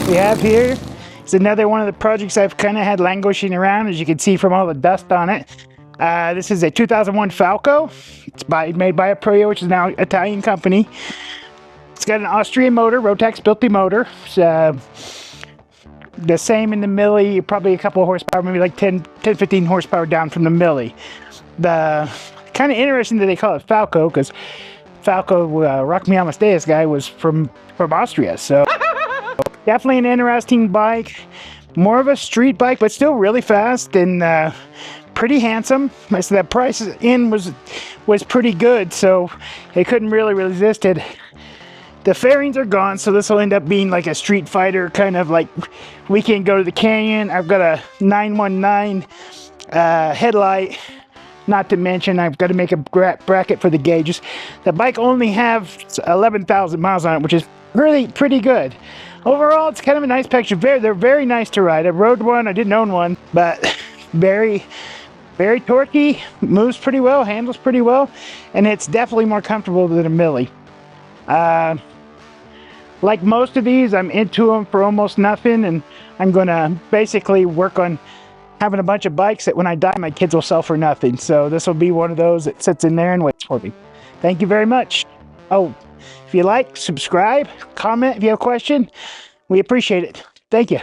we have here is another one of the projects I've kind of had languishing around, as you can see from all the dust on it. This is a 2001 Falco. It's made by Aprilia, which is now an Italian company. It's got an Austrian motor, Rotax built the motor. It's, the same in the milli, probably a couple of horsepower, maybe like 10-15 horsepower down from the milli. The kind of interesting that they call it Falco, because Falco, Rock Me Amadeus guy, was from Austria. So definitely an interesting bike, more of a street bike, but still really fast and pretty handsome. So that price in was pretty good, so they couldn't really resist it. The fairings are gone, so this will end up being like a Street Fighter, kind of like Weekend Go to the Canyon. I've got a 919 headlight, not to mention I've got to make a bracket for the gauges. The bike only have 11,000 miles on it, which is really pretty good. Overall, it's kind of a nice picture. They're very nice to ride. I rode one, I didn't own one, but very torquey, moves pretty well, handles pretty well, and it's definitely more comfortable than a milli. Like most of these, I'm into them for almost nothing, and I'm gonna basically work on having a bunch of bikes that when I die, my kids will sell for nothing. So this will be one of those that sits in there and waits for me. Thank you very much. Oh, if you like, subscribe, comment if you have a question. We appreciate it. Thank you.